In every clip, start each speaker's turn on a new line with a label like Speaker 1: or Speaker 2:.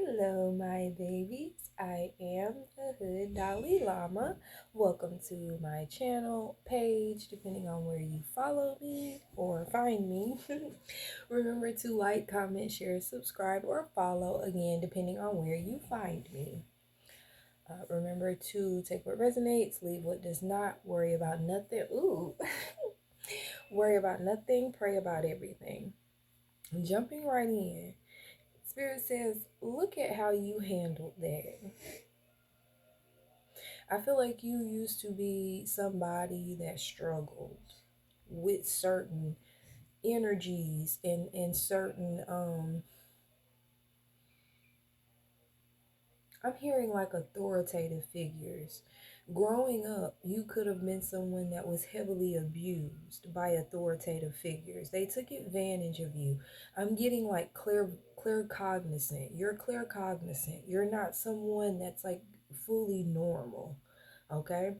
Speaker 1: Hello, my babies. I am the Hood Dalai Lama. Welcome to my channel page, depending on where you follow me or find me. Remember to like, comment, share, subscribe, or follow again, depending on where you find me. Remember to take what resonates, leave what does not, worry about nothing. Ooh, worry about nothing, pray about everything. Jumping right in. Spirit says, look at how you handled that. I feel like you used to be somebody that struggled with certain energies and certain I'm hearing like authoritative figures. Growing up, you could have been someone that was heavily abused by authoritative figures. They took advantage of you. I'm getting like clear cognizant. You're clear cognizant. You're not someone that's like fully normal. Okay?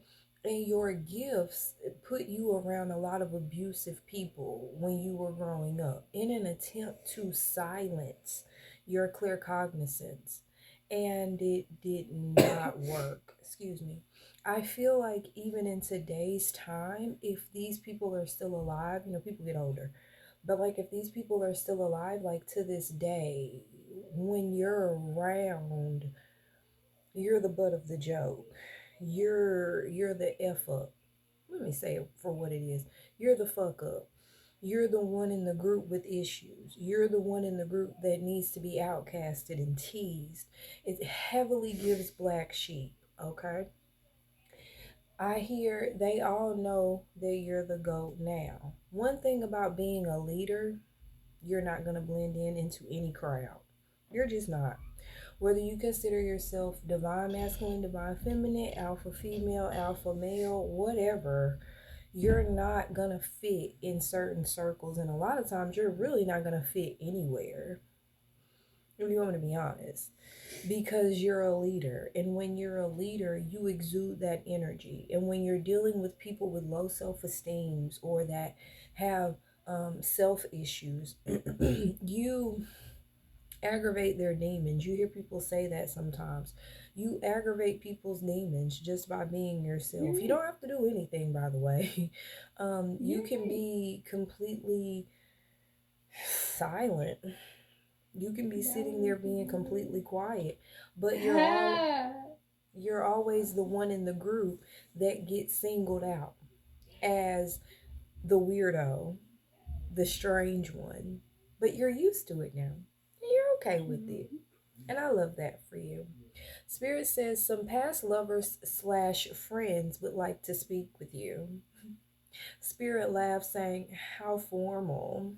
Speaker 1: And your gifts put you around a lot of abusive people when you were growing up in an attempt to silence your clear cognizance, and it did not work. Excuse me. I feel like even in today's time, if these people are still alive, people get older, but like if these people are still alive, like to this day, when you're around, you're the butt of the joke. You're the F up. Let me say it for what it is. You're the fuck up. You're the one in the group with issues. You're the one in the group that needs to be outcasted and teased. It heavily gives black sheep, okay? I hear they all know that you're the GOAT now. One thing about being a leader, you're not going to blend in into any crowd. You're just not. Whether you consider yourself divine masculine, divine feminine, alpha female, alpha male, whatever, you're not going to fit in certain circles. And a lot of times you're really not going to fit anywhere, if you want me to be honest, because you're a leader. And when you're a leader, you exude that energy. And when you're dealing with people with low self-esteem or that have self issues, you aggravate their demons. You hear people say that sometimes. You aggravate people's demons just by being yourself. You don't have to do anything, by the way. You can be completely silent. You can be sitting there being completely quiet, but you're always the one in the group that gets singled out as the weirdo, the strange one. But you're used to it now. You're okay with it. And I love that for you. Spirit says some past lovers slash friends would like to speak with you. Spirit laughs, saying, how formal.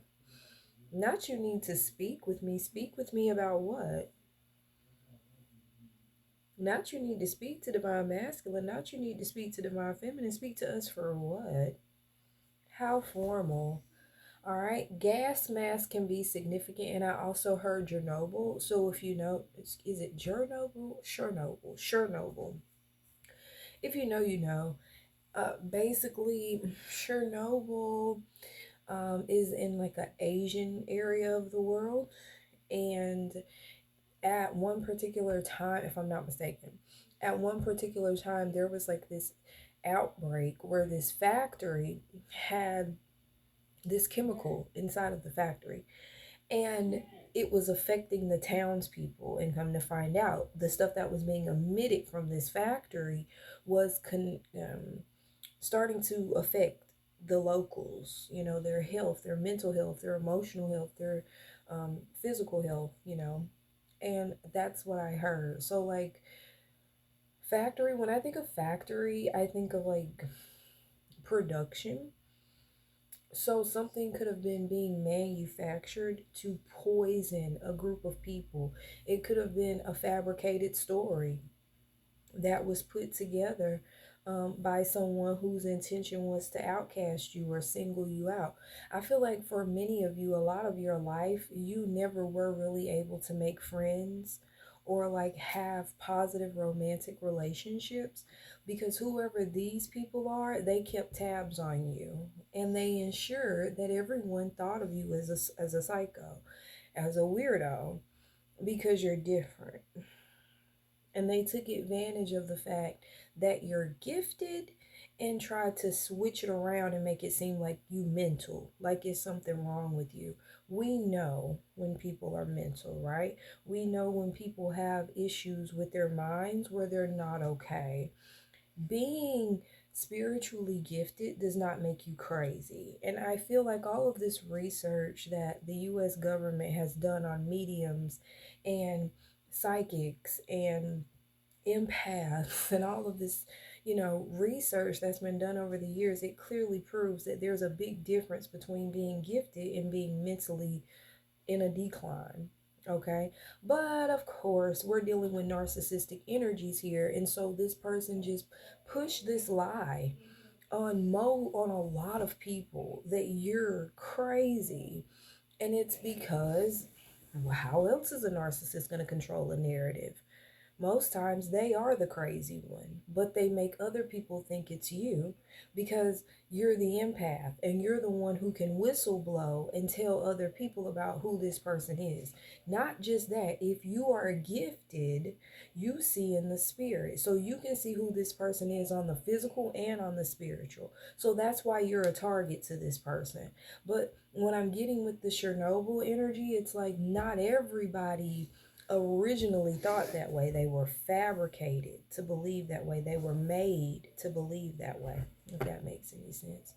Speaker 1: Not you need to speak with me. Speak with me about what? Not you need to speak to divine masculine. Not you need to speak to divine feminine. Speak to us for what? How formal. All right. Gas mask can be significant. And I also heard Chernobyl. So if you know, is it Chernobyl? Chernobyl. If you know, you know. Basically, Chernobyl is in like an Asian area of the world. And at one particular time, if I'm not mistaken, at one particular time, there was like this outbreak where this factory had this chemical inside of the factory, and it was affecting the townspeople. And come to find out, the stuff that was being emitted from this factory was starting to affect the locals, their health, their mental health, their emotional health, their physical health, and that's what I heard. So like factory, when I think of factory, I think of like production. So something could have been being manufactured to poison a group of people. It could have been a fabricated story that was put together by someone whose intention was to outcast you or single you out. I feel like for many of you, a lot of your life, you never were really able to make friends or like have positive romantic relationships, because whoever these people are, they kept tabs on you and they ensured that everyone thought of you as a psycho, as a weirdo. because you're different. And they took advantage of the fact that you're gifted and tried to switch it around and make it seem like you mental, like it's something wrong with you. We know when people are mental, right? We know when people have issues with their minds where they're not okay. Being spiritually gifted does not make you crazy. And I feel like all of this research that the US government has done on mediums and psychics and empaths and all of this, research that's been done over the years, it clearly proves that there's a big difference between being gifted and being mentally in a decline. Okay. But of course, we're dealing with narcissistic energies here. And so this person just pushed this lie on a lot of people that you're crazy. And it's because how else is a narcissist going to control a narrative? Most times they are the crazy one, but they make other people think it's you because you're the empath and you're the one who can whistle blow and tell other people about who this person is. Not just that, if you are gifted, you see in the spirit. So you can see who this person is on the physical and on the spiritual. So that's why you're a target to this person. But when I'm getting with the Chernobyl energy, it's like not everybody originally thought that way. They were fabricated to believe that way. They were made to believe that way, if that makes any sense.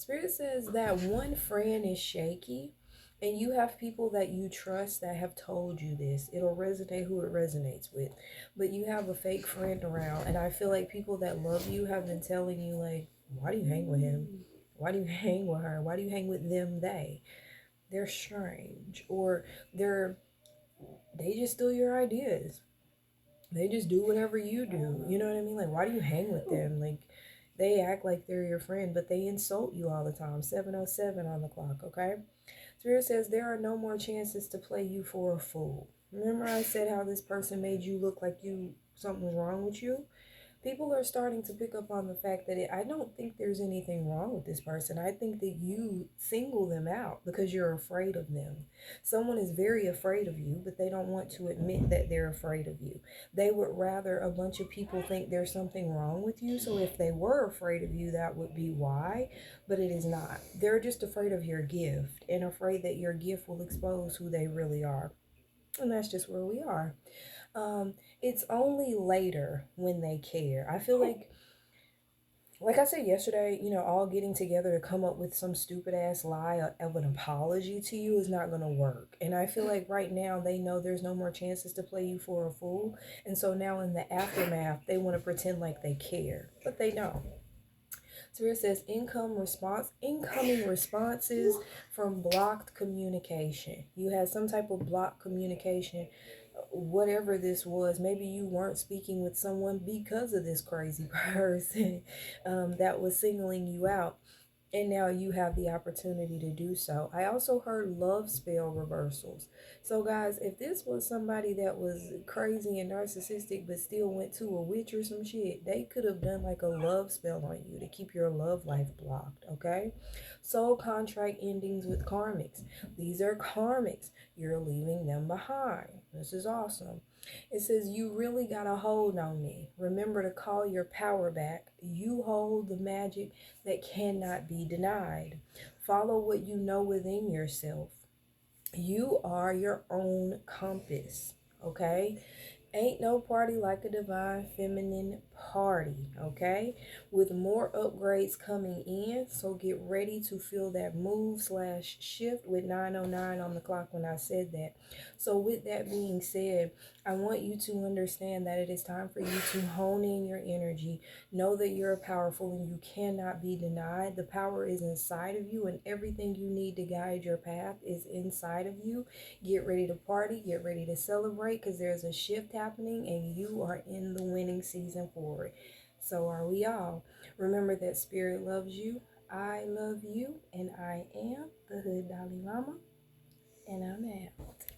Speaker 1: Spirit says that one friend is shaky, and you have people that you trust that have told you this. It'll resonate who it resonates with. But you have a fake friend around, and I feel like people that love you have been telling you, like, why do you hang with him? Why do you hang with her? Why do you hang with them? They're strange, or they just steal your ideas. They just do whatever you do. You know what I mean? Like, why do you hang with them? Like, they act like they're your friend, but they insult you all the time. 7:07 on the clock, okay? Spirit says there are no more chances to play you for a fool. Remember I said how this person made you look like something was wrong with you? People are starting to pick up on the fact that I don't think there's anything wrong with this person. I think that you single them out because you're afraid of them. Someone is very afraid of you, but they don't want to admit that they're afraid of you. They would rather a bunch of people think there's something wrong with you. So if they were afraid of you, that would be why, but it is not. They're just afraid of your gift and afraid that your gift will expose who they really are. And that's just where we are. It's only later when they care. I feel like I said yesterday, all getting together to come up with some stupid ass lie of an apology to you is not going to work. And I feel like right now they know there's no more chances to play you for a fool. And so now in the aftermath, they want to pretend like they care, but they don't. So it says incoming responses from blocked communication. You had some type of blocked communication, whatever this was. Maybe you weren't speaking with someone because of this crazy person that was singling you out. And now you have the opportunity to do so. I also heard love spell reversals. So, guys, if this was somebody that was crazy and narcissistic but still went to a witch or some shit, they could have done like a love spell on you to keep your love life blocked, okay? Soul contract endings with karmics. These are karmics. You're leaving them behind. This is awesome. It says, you really got a hold on me. Remember to call your power back. You hold the magic that cannot be denied. Follow what you know within yourself. You are your own compass, okay? Ain't no party like a divine feminine party, okay? With more upgrades coming in, so get ready to feel that move/shift with 9:09 on the clock when I said that. So with that being said, I want you to understand that it is time for you to hone in your energy. Know that you're powerful and you cannot be denied. The power is inside of you, and everything you need to guide your path is inside of you. Get ready to party, get ready to celebrate, because there's a shift happening and you are in the winning season for it. So are we all. Remember that Spirit loves you, I love you, and I am the Hood Dalai Lama, and I'm out.